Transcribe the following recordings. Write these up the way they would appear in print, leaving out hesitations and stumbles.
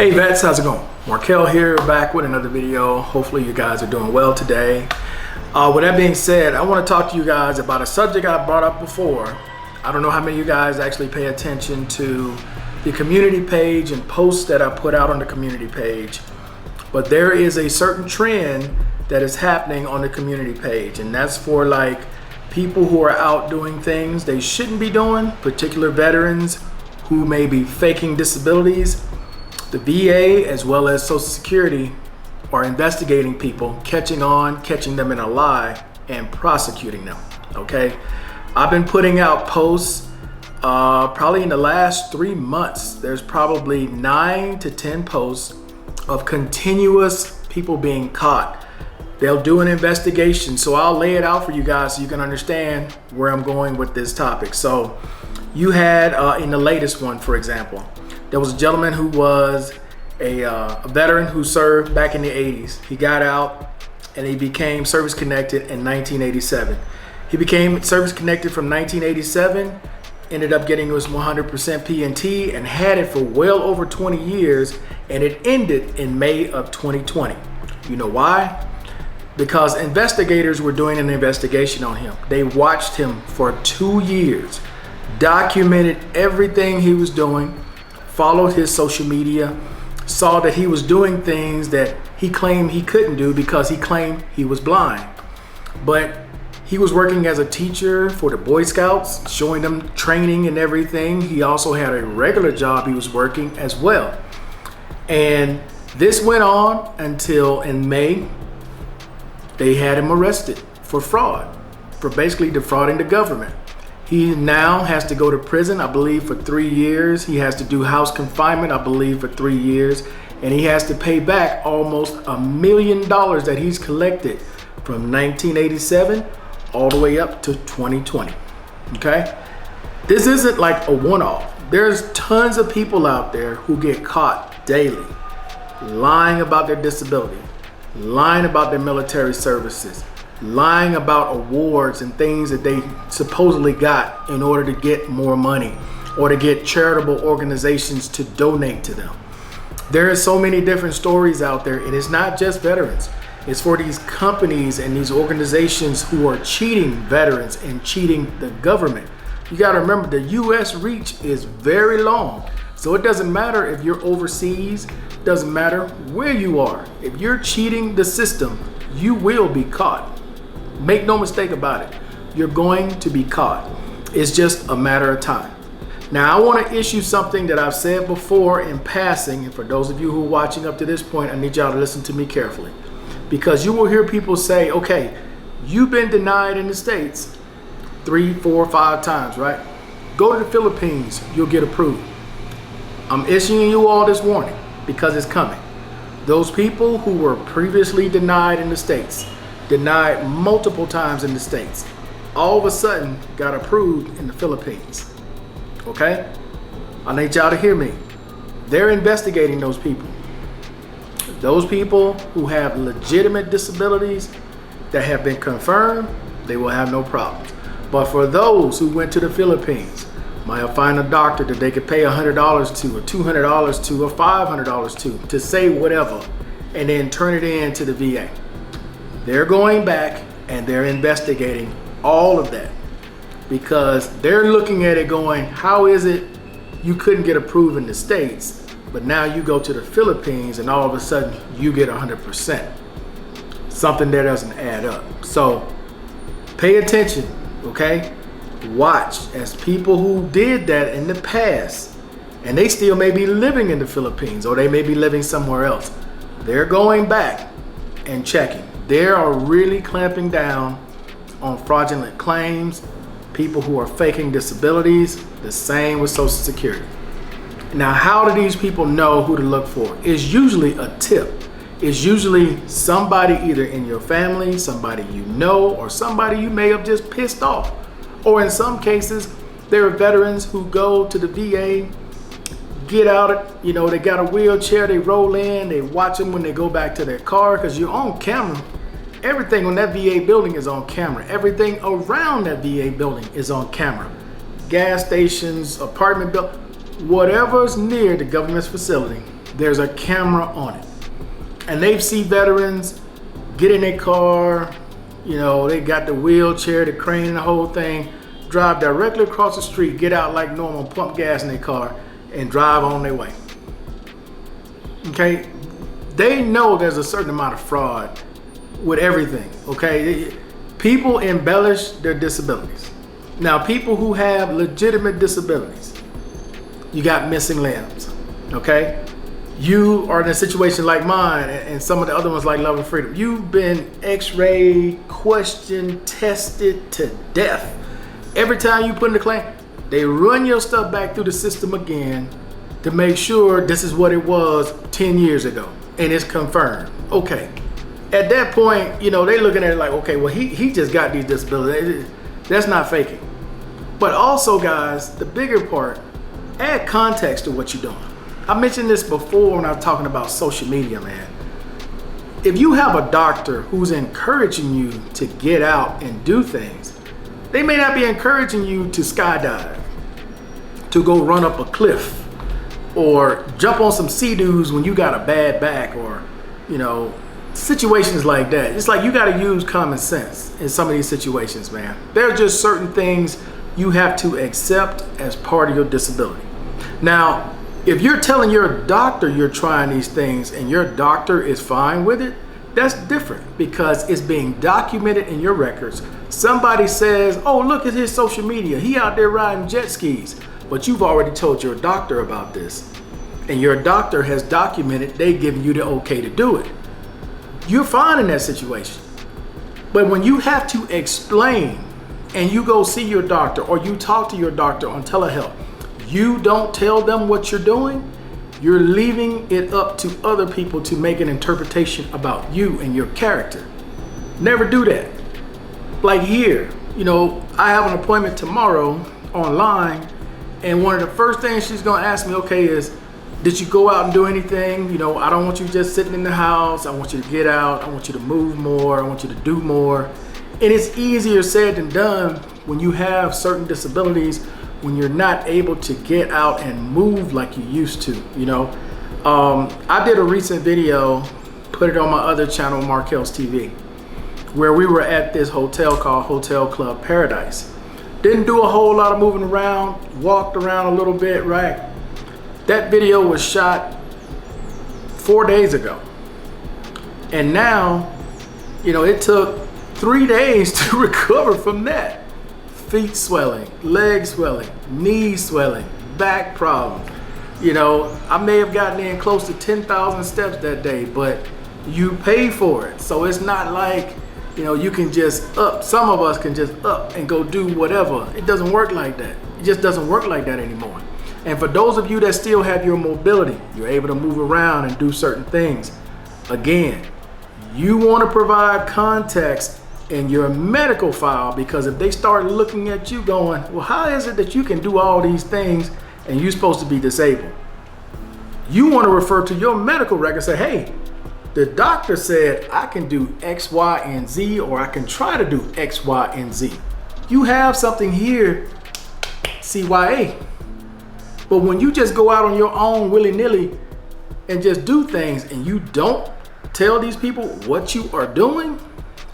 Hey vets, how's it going? Markel here, back with another video. Hopefully you guys are doing well today. With that being said, I want to talk to you guys about a subject I brought up before. I don't know how many of you guys actually pay attention to the community page and posts that I put out on the community page, but there is a certain trend that is happening on the community page, and that's for like people who are out doing things they shouldn't be doing, particular veterans who may be faking disabilities. The VA as well as Social Security are investigating people, catching them in a lie and prosecuting them, okay? I've been putting out posts probably in the last 3 months. There's probably 9 to 10 posts of continuous people being caught. They'll do an investigation, so I'll lay it out for you guys so you can understand where I'm going with this topic. So you had in the latest one, for example, there was a gentleman who was a veteran who served back in the 80s. He got out and he became service connected in 1987. He became service connected from 1987, ended up getting his 100% PNT and had it for well over 20 years, and it ended in May of 2020. You know why? Because investigators were doing an investigation on him. They watched him for 2 years, documented everything he was doing, followed his social media, saw that he was doing things that he claimed he couldn't do because he claimed he was blind. But he was working as a teacher for the Boy Scouts, showing them training and everything. He also had a regular job he was working as well. And this went on until in May, they had him arrested for fraud, for basically defrauding the government. He now has to go to prison, I believe, for 3 years. He has to do house confinement, I believe, for 3 years. And he has to pay back almost $1 million that he's collected from 1987 all the way up to 2020, okay? This isn't like a one-off. There's tons of people out there who get caught daily lying about their disability, lying about their military services, lying about awards and things that they supposedly got in order to get more money or to get charitable organizations to donate to them. There are so many different stories out there, and it's not just veterans. It's for these companies and these organizations who are cheating veterans and cheating the government. You got to remember, the U.S. reach is very long. So it doesn't matter if you're overseas, doesn't matter where you are. If you're cheating the system, you will be caught. Make no mistake about it. You're going to be caught. It's just a matter of time. Now, I want to issue something that I've said before in passing, and for those of you who are watching up to this point, I need y'all to listen to me carefully. Because you will hear people say, okay, you've been denied in the States 3, 4, 5 times, right? Go to the Philippines, you'll get approved. I'm issuing you all this warning because it's coming. Those people who were previously denied in the States, denied multiple times in the States, all of a sudden got approved in the Philippines, okay? I need y'all to hear me. They're investigating those people. Those people who have legitimate disabilities that have been confirmed, they will have no problems. But for those who went to the Philippines, might find a doctor that they could pay $100 to, or $200 to, or $500 to say whatever, and then turn it in to the VA. They're going back and they're investigating all of that because they're looking at it going, how is it you couldn't get approved in the States, but now you go to the Philippines and all of a sudden you get 100%? Something that doesn't add up. So pay attention, okay? Watch as people who did that in the past, and they still may be living in the Philippines or they may be living somewhere else. They're going back and checking. They are really clamping down on fraudulent claims, people who are faking disabilities, the same with Social Security. Now, how do these people know who to look for? It's usually a tip. It's usually somebody either in your family, somebody you know, or somebody you may have just pissed off. Or in some cases, there are veterans who go to the VA, get out, you know, they got a wheelchair, they roll in, they watch them when they go back to their car because you're on camera. Everything on that VA building is on camera. Everything around that VA building is on camera. Gas stations, apartment buildings, whatever's near the government's facility, there's a camera on it. And they've seen veterans get in their car, you know, they got the wheelchair, the crane, and the whole thing, drive directly across the street, get out like normal, pump gas in their car, and drive on their way. Okay? They know there's a certain amount of fraud with everything, okay? People embellish their disabilities. Now, people who have legitimate disabilities, you got missing limbs, okay? You are in a situation like mine and some of the other ones like Love and Freedom. You've been x-rayed, questioned, tested to death. Every time you put in a claim, they run your stuff back through the system again to make sure this is what it was 10 years ago and it's confirmed. Okay. At that point, you know, they looking at it like, okay, well, he just got these disabilities. That's not faking. But also, guys, the bigger part, add context to what you're doing. I mentioned this before when I was talking about social media, man. If you have a doctor who's encouraging you to get out and do things, they may not be encouraging you to skydive, to go run up a cliff, or jump on some sea-doos when you got a bad back, or, you know, situations like that. It's like you got to use common sense in some of these situations, man. There are just certain things you have to accept as part of your disability. Now, if you're telling your doctor you're trying these things and your doctor is fine with it, that's different because it's being documented in your records. Somebody says, oh, look at his social media. He out there riding jet skis. But you've already told your doctor about this. And your doctor has documented they giving you the okay to do it. You're fine in that situation. But when you have to explain and you go see your doctor or you talk to your doctor on telehealth, you don't tell them what you're doing, you're leaving it up to other people to make an interpretation about you and your character. Never do that. Like here, you know, I have an appointment tomorrow online, and one of the first things she's gonna ask me, okay, is, did you go out and do anything? You know, I don't want you just sitting in the house. I want you to get out. I want you to move more. I want you to do more. And it's easier said than done when you have certain disabilities, when you're not able to get out and move like you used to, you know. I did a recent video, put it on my other channel, Markel's TV, where we were at this hotel called Hotel Club Paradise. Didn't do a whole lot of moving around, walked around a little bit, right? That video was shot 4 days ago. And now, you know, it took 3 days to recover from that. Feet swelling, legs swelling, knees swelling, back problems. You know, I may have gotten in close to 10,000 steps that day, but you pay for it. So it's not like, you know, you can just up. Some of us can just up and go do whatever. It doesn't work like that. It just doesn't work like that anymore. And for those of you that still have your mobility, you're able to move around and do certain things. Again, you want to provide context in your medical file, because if they start looking at you going, well, how is it that you can do all these things and you're supposed to be disabled? You want to refer to your medical record and say, hey, the doctor said I can do X, Y, and Z, or I can try to do X, Y, and Z. You have something here, CYA. But when you just go out on your own willy-nilly and just do things and you don't tell these people what you are doing,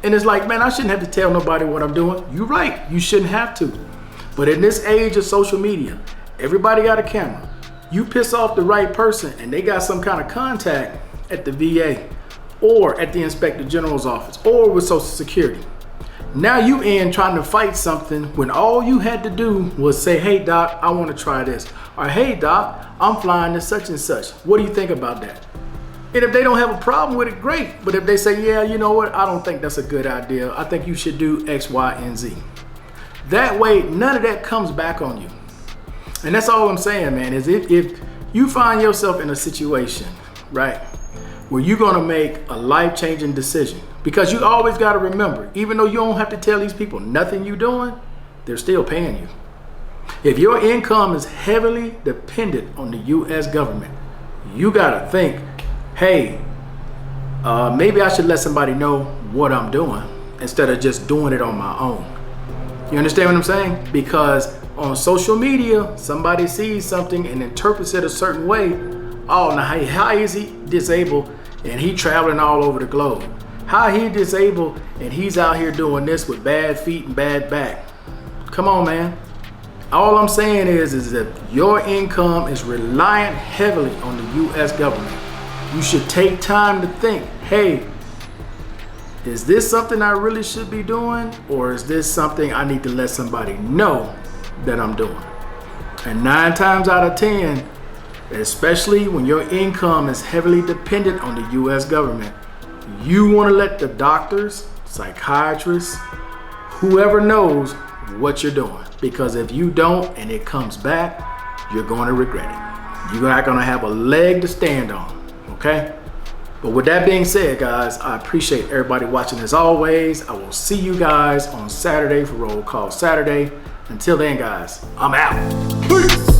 and it's like, man, I shouldn't have to tell nobody what I'm doing. You're right, you shouldn't have to. But in this age of social media, everybody got a camera. You piss off the right person and they got some kind of contact at the VA or at the Inspector General's office or with Social Security. Now you in trying to fight something when all you had to do was say, hey doc, I want to try this. Or hey doc, I'm flying to such and such. What do you think about that? And if they don't have a problem with it, great. But if they say, yeah, you know what, I don't think that's a good idea. I think you should do X, Y, and Z. That way, none of that comes back on you. And that's all I'm saying, man, is if you find yourself in a situation, right, where you're gonna make a life-changing decision, because you always gotta remember, even though you don't have to tell these people nothing you're doing, they're still paying you. If your income is heavily dependent on the US government, you gotta think, hey, maybe I should let somebody know what I'm doing instead of just doing it on my own. You understand what I'm saying? Because on social media, somebody sees something and interprets it a certain way. Oh, now how is he disabled and he traveling all over the globe? How he disabled and he's out here doing this with bad feet and bad back? Come on, man. All I'm saying is that your income is reliant heavily on the U.S. government. You should take time to think, hey, is this something I really should be doing? Or is this something I need to let somebody know that I'm doing? And 9 times out of 10, especially when your income is heavily dependent on the U.S. government, you want to let the doctors, psychiatrists, whoever knows what you're doing. Because if you don't and it comes back, you're going to regret it. You're not going to have a leg to stand on, okay? But with that being said, guys, I appreciate everybody watching as always. I will see you guys on Saturday for Roll Call Saturday. Until then, guys, I'm out. Peace.